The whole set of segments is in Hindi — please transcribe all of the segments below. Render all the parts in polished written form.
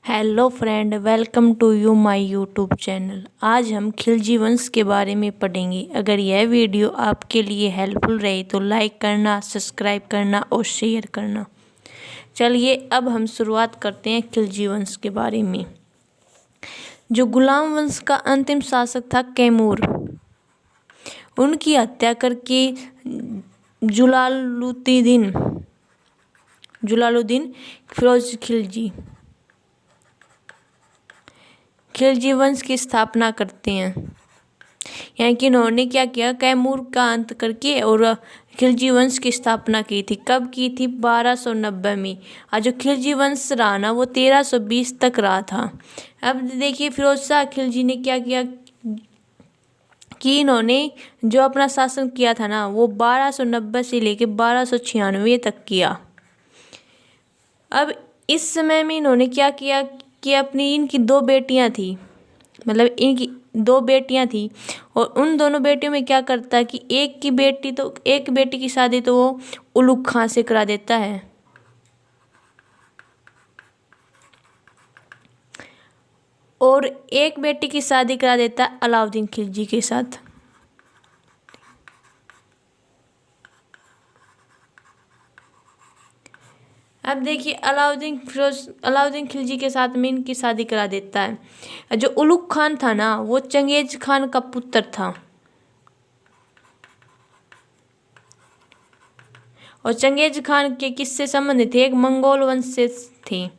Hello friend, welcome to you my YouTube channel. आज हम खिलजी वंश के बारे में पढ़ेंगे। अगर यह वीडियो आपके लिए हेल्पफुल रहे तो लाइक करना, सब्सक्राइब करना और शेयर करना। चलिए अब हम शुरुआत करते हैं खिलजी वंश के बारे में। जो गुलाम वंश का अंतिम शासक था कैमूर, उनकी हत्या करके जलालुद्दीन फिरोज खिलजी वंश की स्थापना करते हैं। यानी कि इन्होंने क्या किया, कैमूर का अंत करके और खिलजी वंश की स्थापना की थी। कब की थी? 1290 में। और जो खिलजी वंश रहा ना वो 1320 तक रहा था। अब देखिए फिरोज शाह खिलजी ने क्या किया कि इन्होंने जो अपना शासन किया था ना वो 1290 से लेके 1296 तक किया। अब इस समय में इन्होंने क्या किया कि इनकी दो बेटियां थी, मतलब इनकी दो बेटियां थी और उन दोनों बेटियों में क्या करता है कि एक बेटी की शादी तो वो उलुग खां से करा देता है और एक बेटी की शादी करा देता है अलाउद्दीन खिलजी के साथ। अब देखिए अलाउद्दीन खिलजी के साथ में इनकी शादी करा देता है। जो उलुग खान था ना वो चंगेज खान का पुत्र था और चंगेज खान के किससे संबंधित थे? एक मंगोल वंश से थे।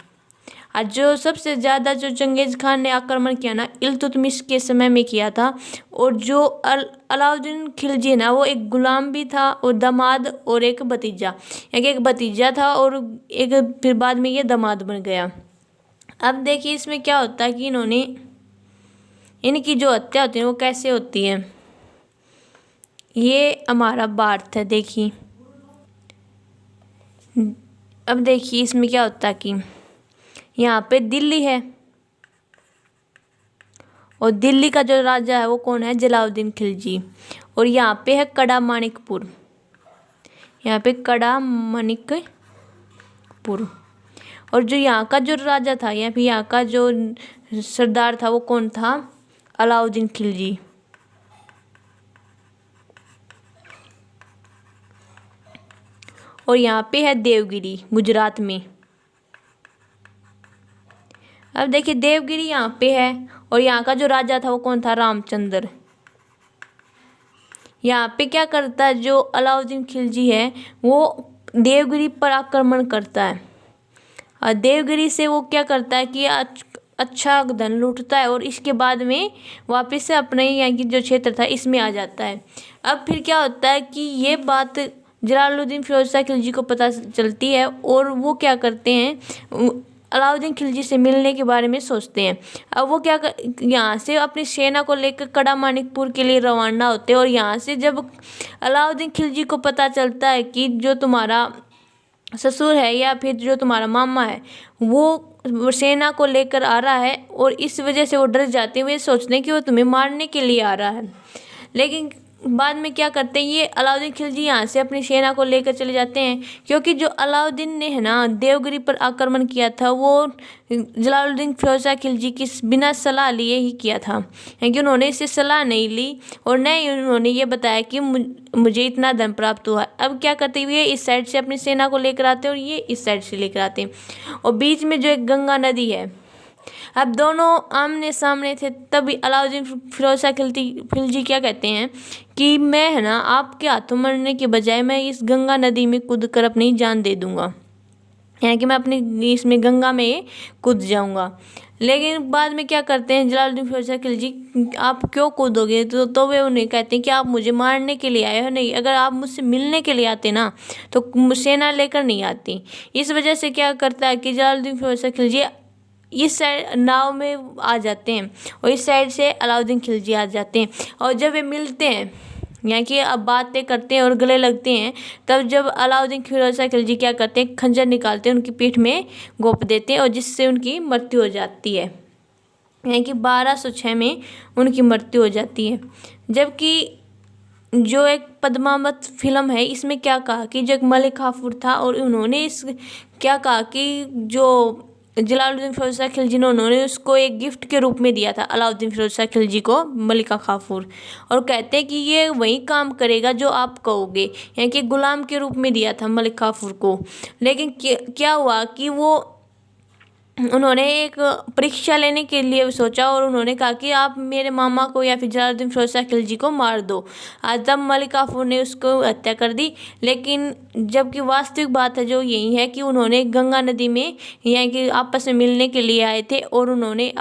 और जो सबसे ज़्यादा जो चंगेज खान ने आक्रमण किया ना इल्तुतमिश के समय में किया था। और जो अलाउद्दीन खिलजी ना वो एक गुलाम भी था और दामाद और एक भतीजा, यानी एक भतीजा था और एक फिर बाद में ये दामाद बन गया। अब देखिए इसमें क्या होता है कि इनकी जो हत्या होती है वो कैसे होती है। ये हमारा भारत है। देखिए अब देखिए इसमें क्या होता है कि यहाँ पे दिल्ली है और दिल्ली का जो राजा है वो कौन है? जलालुद्दीन खिलजी। और यहाँ पे है कड़ा माणिकपुर, यहाँ पे कड़ा माणिकपुर। और जो यहाँ का जो राजा था या फिर यहाँ का जो सरदार था वो कौन था? अलाउद्दीन खिलजी। और यहाँ पे है देवगिरी गुजरात में। अब देखिए देवगिरी यहाँ पे है और यहाँ का जो राजा था वो कौन था? रामचंद्र। यहाँ पे क्या करता है जो अलाउद्दीन खिलजी है वो देवगिरी पर आक्रमण करता है और देवगिरी से वो क्या करता है कि अच्छा धन लूटता है और इसके बाद में वापस से अपने यहाँ की जो क्षेत्र था इसमें आ जाता है। अब फिर क्या होता है कि ये बात जलालुद्दीन फिरोज शाह खिलजी को पता चलती है और वो क्या करते हैं, अलाउद्दीन खिलजी से मिलने के बारे में सोचते हैं। अब वो यहाँ से अपनी सेना को लेकर कड़ा माणिकपुर के लिए रवाना होते हैं। और यहाँ से जब अलाउद्दीन खिलजी को पता चलता है कि जो तुम्हारा ससुर है या फिर जो तुम्हारा मामा है वो सेना को लेकर आ रहा है और इस वजह से वो डर जाते हैं। वे सोचते हैं कि वो तुम्हें मारने के लिए आ रहा है। लेकिन बाद में क्या करते हैं, ये अलाउद्दीन खिलजी यहाँ से अपनी सेना को लेकर चले जाते हैं क्योंकि जो अलाउद्दीन ने है ना देवगिरी पर आक्रमण किया था वो जलालुद्दीन फिरोज शाह खिलजी की बिना सलाह लिए ही किया था, क्योंकि उन्होंने इससे सलाह नहीं ली और न ही उन्होंने ये बताया कि मुझे इतना धन प्राप्त हुआ। अब क्या करते हुए इस साइड से अपनी सेना को लेकर आते हैं और ये इस साइड से लेकर आते हैं और बीच में जो एक गंगा नदी है। अब दोनों आमने सामने थे। तभी अलाउद्दीन फिरोज शाह खिलजी क्या कहते हैं कि मैं है ना आपके हाथों मरने के बजाय मैं इस गंगा नदी में कूद कर अपनी जान दे दूंगा, यानी कि मैं अपनी इसमें गंगा में कूद जाऊंगा। लेकिन बाद में क्या करते हैं जलालुद्दीन फिरोज शाह खिलजी, आप क्यों कूदोगे? तो वे उन्हें कहते हैं कि आप मुझे मारने के लिए आए हो, नहीं, अगर आप मुझसे मिलने के लिए आते ना तो सेना लेकर नहीं आती। इस वजह से क्या करता है कि जलालुद्दीन फिरोज शाह खिलजी इस साइड नाव में आ जाते हैं और इस साइड से अलाउद्दीन खिलजी आ जाते हैं। और जब वे मिलते हैं यानी कि अब बातें करते हैं और गले लगते हैं, तब जब अलाउद्दीन फिरोज शाह खिलजी क्या करते हैं, खंजर निकालते हैं, उनकी पीठ में गोप देते हैं और जिससे उनकी मृत्यु हो जाती है। यानी कि 1206 में उनकी मृत्यु हो जाती है। जबकि जो एक पद्मावत फिल्म है इसमें क्या कहा कि जो एक मलिक काफूर था और उन्होंने क्या कहा कि जो जलालुद्दीन फिरोज शाह खिलजी ने उन्होंने उसको एक गिफ्ट के रूप में दिया था, अलाउद्दीन फिरोज शाह खिलजी को, मलिका काफूर। और कहते हैं कि ये वही काम करेगा जो आप कहोगे, यानी कि गुलाम के रूप में दिया था मलिक काफूर को। लेकिन क्या हुआ कि वो उन्होंने एक परीक्षा लेने के लिए सोचा और उन्होंने कहा कि आप मेरे मामा को या फिर जलालुद्दीन फिरोज शाह खिलजी को मार दो। आज तब मलिक काफूर ने उसको हत्या कर दी। लेकिन जबकि वास्तविक बात है जो यही है कि उन्होंने गंगा नदी में यानी कि आपस में मिलने के लिए आए थे और उन्होंने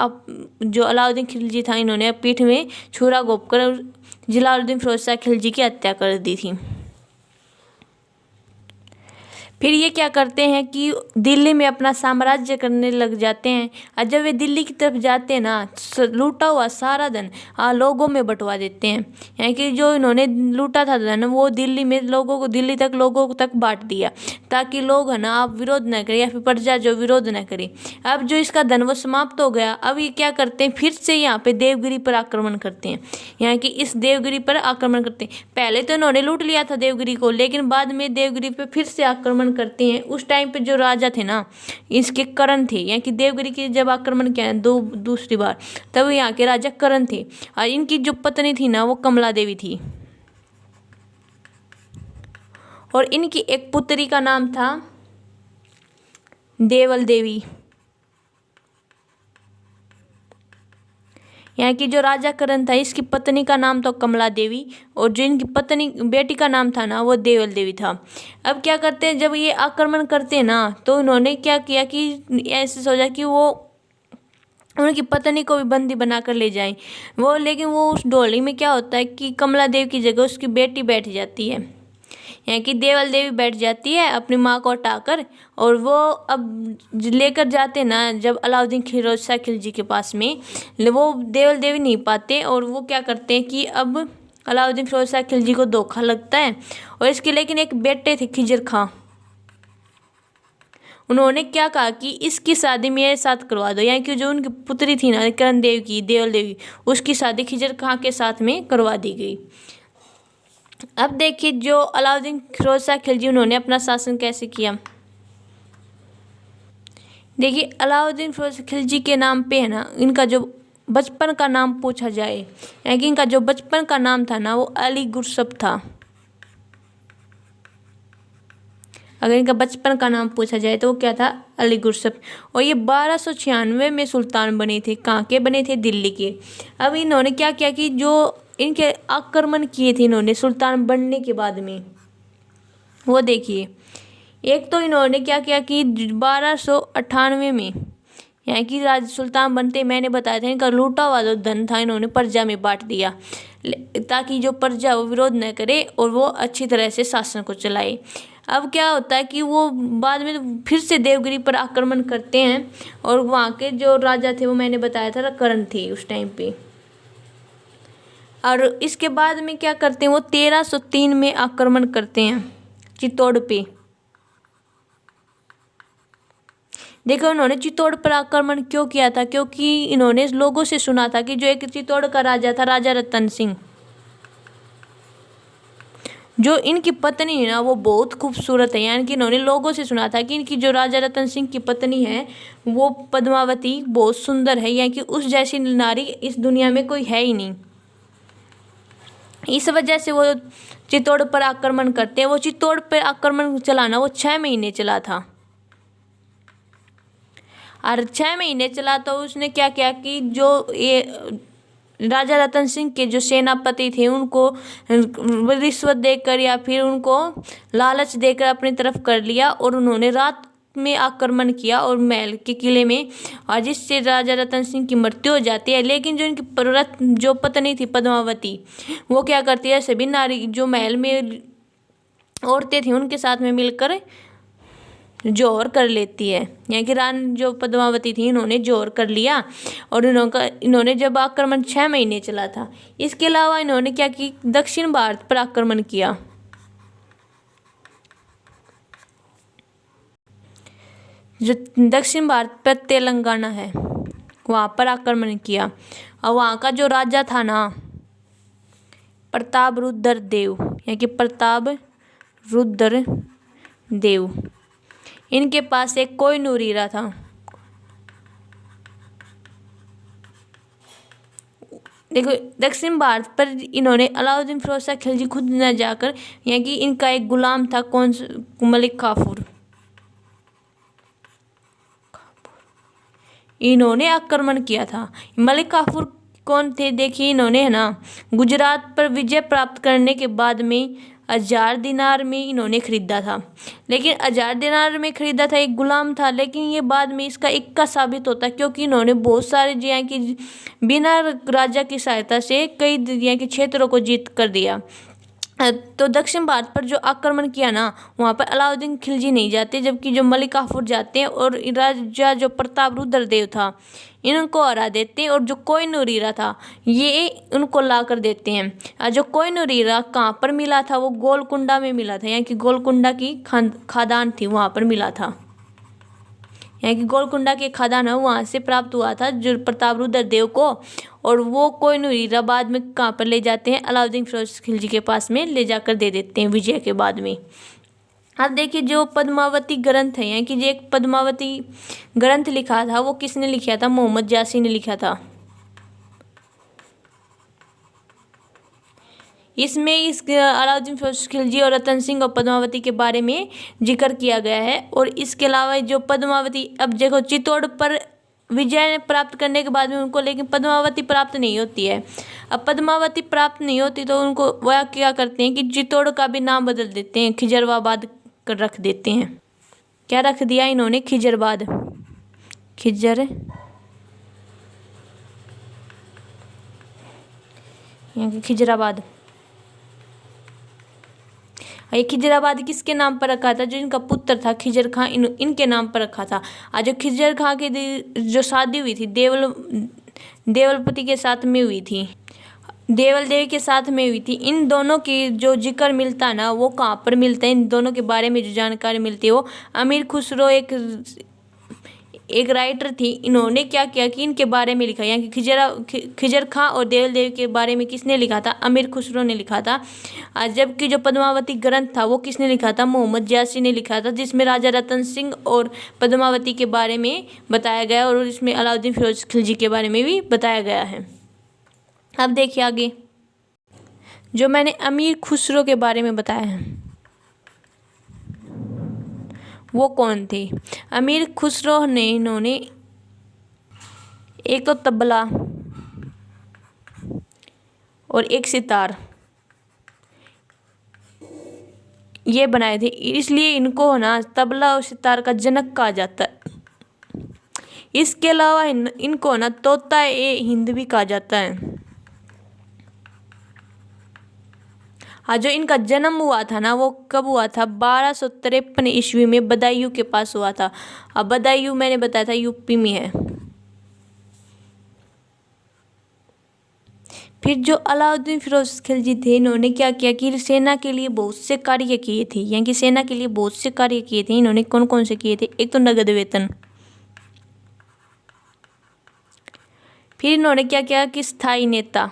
जो अलाउद्दीन खिलजी था इन्होंने पीठ में छुरा घोंप कर जलालुद्दीन फिरोज शाह खिलजी की हत्या कर दी थी। फिर ये क्या करते हैं कि दिल्ली में अपना साम्राज्य करने लग जाते हैं। और जब वे दिल्ली की तरफ जाते हैं ना, लूटा हुआ सारा धन लोगों में बंटवा देते हैं। यानी कि जो इन्होंने लूटा था धन वो दिल्ली में दिल्ली तक लोगों तक बांट दिया, ताकि लोग है ना आप विरोध न करें या फिर प्रजा जो विरोध न करे। अब जो इसका धन वो समाप्त हो गया। अब ये क्या करते हैं, फिर से यहाँ पे देवगिरी पर आक्रमण करते हैं। यहाँ की इस देवगिरी पर आक्रमण करते हैं। पहले तो इन्होंने लूट लिया था देवगिरी को, लेकिन बाद में देवगिरी पे फिर से आक्रमण करते हैं। उस टाइम पे जो राजा थे ना इसके करण थे, यानी कि देवगिरी के जब आक्रमण किया दूसरी बार, तब यहाँ के राजा करण थे। और इनकी जो पत्नी थी ना वो कमला देवी थी, और इनकी एक पुत्री का नाम था देवल देवी। यहाँ की जो राजा करण था इसकी पत्नी का नाम तो कमला देवी, और जो इनकी पत्नी बेटी का नाम था ना वो देवल देवी था। अब क्या करते हैं, जब ये आक्रमण करते हैं ना तो उन्होंने क्या किया कि ऐसे सोचा कि वो उनकी पत्नी को भी बंदी बनाकर ले जाएं वो। लेकिन वो उस डोली में क्या होता है कि कमला देवी की जगह उसकी बेटी बैठ जाती है, यानी कि देवल देवी बैठ जाती है अपनी माँ को हटाकर। और वो अब लेकर जाते ना जब अलाउद्दीन फिरोज शाह खिलजी के पास में, वो देवल देवी नहीं पाते। और वो क्या करते हैं कि अब अलाउद्दीन फिरोज शाह खिलजी को धोखा लगता है। और इसके लेकिन एक बेटे थे खिजर खां, उन्होंने क्या कहा कि इसकी शादी मेरे साथ करवा दो, यानी कि जो उनकी पुत्री थी ना करण देव की, देवल देवी, उसकी शादी खिजर खां के साथ में करवा दी गई। अब देखिए जो अलाउद्दीन फिरोज शाह खिलजी उन्होंने अपना शासन कैसे किया। देखिए अलाउद्दीन फिरोज शाह खिलजी के नाम पे है ना इनका जो बचपन का नाम पूछा जाए, यानी कि इनका जो बचपन का नाम था ना वो अली गुरसब था। अगर इनका बचपन का नाम पूछा जाए तो वो क्या था, अली गुरसब। और ये 1296 में सुल्तान बने थे। कहाँ के बने थे, दिल्ली के। अब इन्होंने क्या किया कि जो इनके आक्रमण किए थे इन्होंने सुल्तान बनने के बाद में, वो देखिए। एक तो इन्होंने क्या किया कि 1298 में यानी कि राज सुल्तान बनते मैंने बताया था इनका लूटा हुआ जो धन था इन्होंने प्रजा में बांट दिया, ताकि जो प्रजा वो विरोध न करे और वो अच्छी तरह से शासन को चलाए। अब क्या होता है कि वो बाद में फिर से देवगिरी पर आक्रमण करते हैं, और वहाँ के जो राजा थे वो मैंने बताया था करण थे उस टाइम पे। और इसके बाद में क्या करते हैं, वो 1303 में आक्रमण करते हैं चित्तौड़ पे। देखो उन्होंने चित्तौड़ पर आक्रमण क्यों किया था, क्योंकि इन्होंने लोगों से सुना था कि जो एक चित्तौड़ का राजा था राजा रतन सिंह, जो इनकी पत्नी है ना वो बहुत खूबसूरत है। यानी कि इन्होंने लोगों से सुना था कि इनकी जो राजा रतन सिंह की पत्नी है वो पद्मावती बहुत सुंदर है, यानी कि उस जैसी नारी इस दुनिया में कोई है ही नहीं। इस वजह से वो चित्तौड़ पर आक्रमण करते हैं। वो चित्तौड़ पर आक्रमण चलाना वो 6 महीने चला था, और 6 महीने चला तो उसने क्या किया कि जो ये राजा रतन सिंह के जो सेनापति थे उनको रिश्वत देकर या फिर उनको लालच देकर अपनी तरफ कर लिया, और उन्होंने रात में आक्रमण किया और महल के किले में, और जिससे राजा रतन सिंह की मृत्यु हो जाती है। लेकिन जो इनकी जो पत्नी थी पद्मावती, वो क्या करती है, सभी नारी जो महल में औरतें थी उनके साथ में मिलकर जोहर कर लेती है। यानी कि रानी जो पद्मावती थी इन्होंने जोहर कर लिया, और इन्होंने जब आक्रमण 6 महीने चला था। इसके अलावा इन्होंने क्या कि दक्षिण भारत पर आक्रमण किया। जो दक्षिण भारत पर तेलंगाना है वहाँ पर आक्रमण किया, और वहाँ का जो राजा था ना प्रताप रुद्र देव, यानी कि प्रताप रुद्र देव, इनके पास एक कोहिनूर हीरा था। देखो दक्षिण भारत पर इन्होंने अलाउद्दीन फिरोज शाह खिलजी खुद न जाकर, यहाँ की इनका एक गुलाम था कौन मलिक काफूर, इन्होंने आक्रमण किया था। मलिक काफूर कौन थे, देखिए इन्होंने है ना गुजरात पर विजय प्राप्त करने के बाद में 1000 दिनार में इन्होंने खरीदा था। लेकिन 1000 दिनार में खरीदा था, एक गुलाम था, लेकिन ये बाद में इसका इक्का साबित होता है, क्योंकि इन्होंने बहुत सारे यहाँ की बिना राजा की सहायता से कई यहाँ के क्षेत्रों को जीत कर दिया। तो दक्षिण भारत पर जो आक्रमण किया ना, वहाँ पर अलाउद्दीन खिलजी नहीं जाते, जबकि जो मलिक काफूर जाते हैं और राजा जो प्रताप रुद्रदेव था इनको हरा देते हैं, और जो कोहिनूर हीरा था ये उनको ला कर देते हैं। और जो कोहिनूर हीरा कहाँ पर मिला था, वो गोलकुंडा में मिला था, यहाँ की गोलकुंडा की खादान थी, वहाँ पर मिला था। यहाँ की गोलकुंडा के खदान है वहाँ से प्राप्त हुआ था जो प्रताप रुद्रदेव को, और वो कोहिनूर हीरा बाद में कहाँ पर ले जाते हैं, अलाउद्दीन फिरोज खिलजी के पास में ले जाकर दे देते हैं विजय के बाद में। अब देखिए जो पद्मावती ग्रंथ है, यहाँ की जो एक पद्मावती ग्रंथ लिखा था वो किसने लिखा था, मोहम्मद जासी ने लिखा था। इसमें इस अलाउद्दीन फिरोज खिलजी और रतन सिंह और पद्मावती के बारे में जिक्र किया गया है। और इसके अलावा जो पद्मावती, अब देखो चित्तौड़ पर विजय प्राप्त करने के बाद में उनको लेकिन पद्मावती प्राप्त नहीं होती है। अब पद्मावती प्राप्त नहीं होती तो उनको वह क्या करते हैं कि चित्तौड़ का भी नाम बदल देते हैं, खिजरवाबाद कर रख देते हैं। क्या रख दिया इन्होंने, खिजरबाद, खिजर, यहाँ की खिजराबाद। ये खिजराबाद किसके नाम पर रखा था, जो इनका पुत्र था खिजर खां, इनके नाम पर रखा था। आज जो खिजर खां की जो शादी हुई थी देवलपति के साथ में हुई थी, देवल देव के साथ में हुई थी। इन दोनों की जो जिक्र मिलता है ना वो कहाँ पर मिलता है, इन दोनों के बारे में जो जानकारी मिलती है वो अमीर खुसरो एक राइटर थी, इन्होंने क्या किया कि इनके बारे में लिखा। यहाँ की खिजर खां और देवल देव के बारे में किसने लिखा था, अमीर खुसरो ने लिखा था। जबकि जो पद्मावती ग्रंथ था वो किसने लिखा था, मोहम्मद जासी ने लिखा था, जिसमें राजा रतन सिंह और पद्मावती के बारे में बताया गया और इसमें अलाउद्दीन फिरोज खिलजी के बारे में भी बताया गया है। अब देखिए आगे जो मैंने अमीर खुसरो के बारे में बताया है वो कौन थे। अमीर खुसरो ने इन्होंने एक तो तबला और एक सितार ये बनाए थे, इसलिए इनको ना तबला और सितार का जनक कहा जाता है। इसके अलावा इनको ना तोता ए हिंद भी कहा जाता है। हाँ, जो इनका जन्म हुआ था ना वो कब हुआ था, 1253 ईस्वी में बदायूं के पास हुआ था। अब बदायूं मैंने बताया था यूपी में है। फिर जो अलाउद्दीन फिरोज खिलजी थे इन्होंने क्या किया कि सेना के लिए बहुत से कार्य किए थे, यानी कि सेना के लिए बहुत से कार्य किए थे। इन्होंने कौन कौन से किए थे, एक तो नगद वेतन, फिर इन्होंने क्या किया कि स्थायी नेता,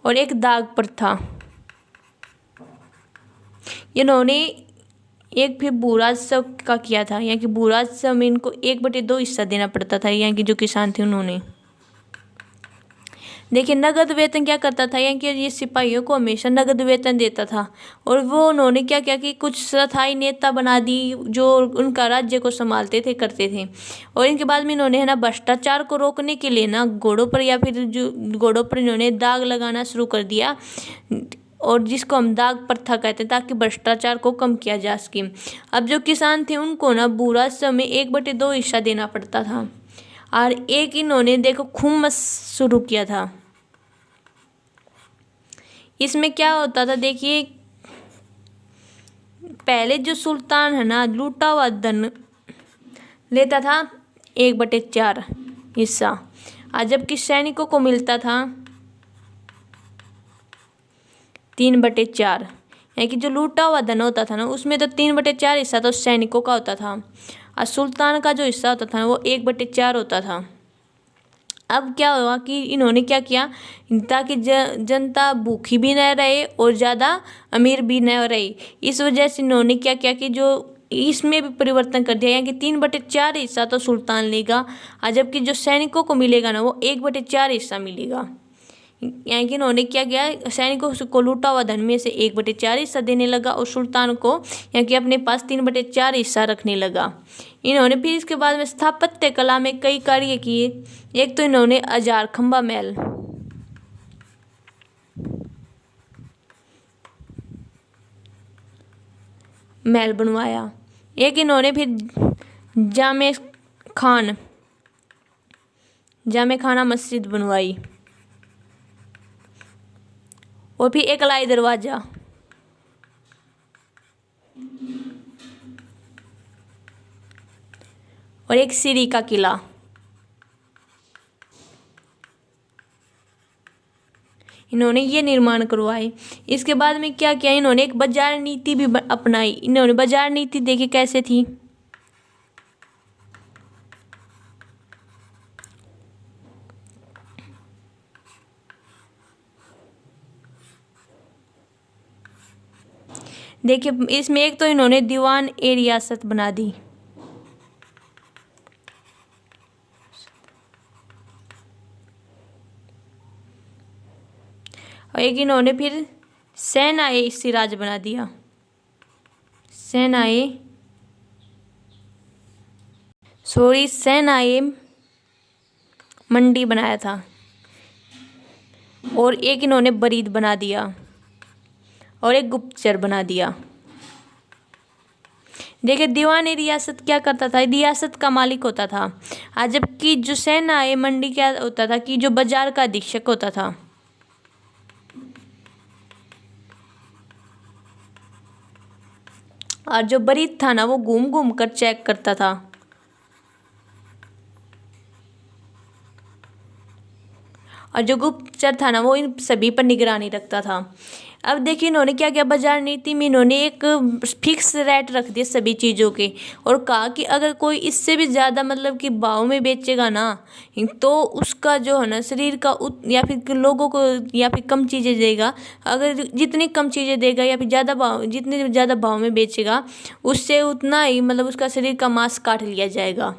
और एक दाग प्रथा। इन्होंने एक फिर भूराजस्व का किया था, यहाँ की भूराजस्व में इनको 1/2 हिस्सा देना पड़ता था यहाँ की जो किसान थे उन्होंने। देखिए नगद वेतन क्या करता था, यहाँ के ये सिपाहियों को हमेशा नगद वेतन देता था। और वो उन्होंने क्या किया कि कुछ स्थायी नेता बना दी जो उनका राज्य को संभालते थे, करते थे। और इनके बाद में इन्होंने है ना भ्रष्टाचार को रोकने के लिए ना घोड़ों पर या फिर जो घोड़ों पर इन्होंने दाग लगाना शुरू कर दिया, और जिसको हम दाग प्रथा कहते हैं, ताकि भ्रष्टाचार को कम किया जा सके। अब जो किसान थे उनको ना भूराजस्व में 1/2 हिस्सा देना पड़ता था। और एक इन्होंने देखो खुम्स शुरू किया था। इसमें क्या होता था, देखिए पहले जो सुल्तान है ना लूटा हुआ धन लेता था 1/4 हिस्सा, और जबकि सैनिकों को मिलता था 3/4। यानी कि जो लूटा हुआ धन होता था ना उसमें तो 3/4 हिस्सा तो सैनिकों का होता था, और सुल्तान का जो हिस्सा होता था वो 1/4 होता था। अब क्या हुआ कि इन्होंने क्या किया, ताकि जनता भूखी भी न रहे और ज़्यादा अमीर भी न रहे, इस वजह से इन्होंने क्या किया कि जो इसमें भी परिवर्तन कर दिया, यानी कि 3/4 हिस्सा तो सुल्तान लेगा, और जबकि जो सैनिकों को मिलेगा ना वो 1/4 हिस्सा मिलेगा। यानी कि इन्होंने क्या किया, सैनिकों को लूटा हुआ धन में से 1/4 हिस्सा देने लगा और सुल्तान को यानी कि अपने पास 3/4 हिस्सा रखने लगा। इन्होंने फिर इसके बाद में स्थापत्य कला में कई कार्य किए। एक तो इन्होंने अजार खंबा महल बनवाया। एक इन्होंने फिर जामे खाना मस्जिद बनवाई, और फिर एक लाई दरवाजा, और एक सीरी का किला। इन्होंने ये निर्माण करवाए। इसके बाद में क्या किया, इन्होंने एक बाजार नीति भी अपनाई। इन्होंने बाजार नीति देखी कैसे थी। देखिए इसमें एक तो इन्होंने दीवान ए रियासत बना दी, और एक इन्होंने फिर सेनाए सिराज बना दिया, सेनाए मंडी बनाया था, और एक इन्होंने बरीद बना दिया, और एक गुप्तचर बना दिया। देखिए दीवान ए रियासत क्या करता था, रियासत का मालिक होता था, आज जबकि जो सेनाए मंडी क्या होता था कि जो बाजार का अधीक्षक होता था। और जो बरीद था ना वो घूम घूम कर चेक करता था। और जो गुप्तचर था ना वो इन सभी पर निगरानी रखता था। अब देखिए इन्होंने क्या किया, बाजार नीति में इन्होंने एक फिक्स रेट रख दिए सभी चीज़ों के, और कहा कि अगर कोई इससे भी ज़्यादा मतलब कि भाव में बेचेगा ना तो उसका जो है ना शरीर का या फिर लोगों को या फिर कम चीज़ें देगा, अगर जितनी कम चीज़ें देगा या फिर ज़्यादा भाव, जितने ज़्यादा भाव में बेचेगा उससे उतना ही मतलब उसका शरीर का मांस काट लिया जाएगा।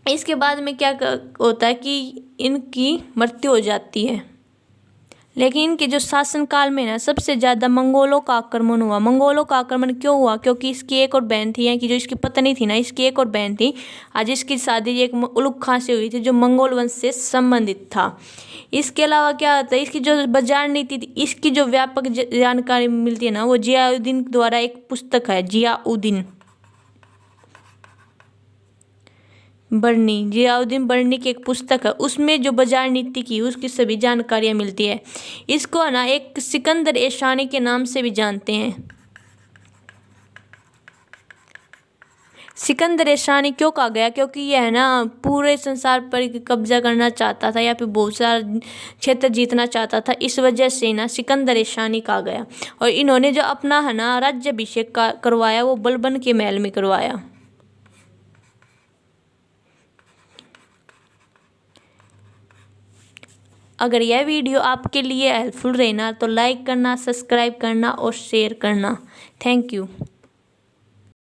इसके बाद में क्या होता है कि इनकी मृत्यु हो जाती है। लेकिन इनके जो शासनकाल में ना सबसे ज़्यादा मंगोलों का आक्रमण हुआ। मंगोलों का आक्रमण क्यों हुआ, क्योंकि इसकी एक और बहन थी, यानी कि जो इसकी पत्नी थी ना इसकी एक और बहन थी, आज इसकी शादी एक उलुग खां से हुई थी जो मंगोल वंश से संबंधित था। इसके अलावा क्या होता है, इसकी जो बाजार नीति थी इसकी जो व्यापक जानकारी मिलती है ना वो जियाउद्दीन द्वारा एक पुस्तक है, जियाउद्दीन बर्नी की एक पुस्तक है, उसमें जो बाजार नीति की उसकी सभी जानकारियाँ मिलती है। इसको ना एक सिकंदर एशानी के नाम से भी जानते हैं। सिकंदर एशानी क्यों कहा गया, क्योंकि यह है ना पूरे संसार पर कब्जा करना चाहता था या फिर बहुत सारा क्षेत्र जीतना चाहता था, इस वजह से ना सिकंदर एशानी कहा गया। और इन्होंने जो अपना है ना राज्याभिषेक करवाया वो बलबन के महल में करवाया। अगर यह वीडियो आपके लिए हेल्पफुल रहे ना तो लाइक करना, सब्सक्राइब करना और शेयर करना। Thank you.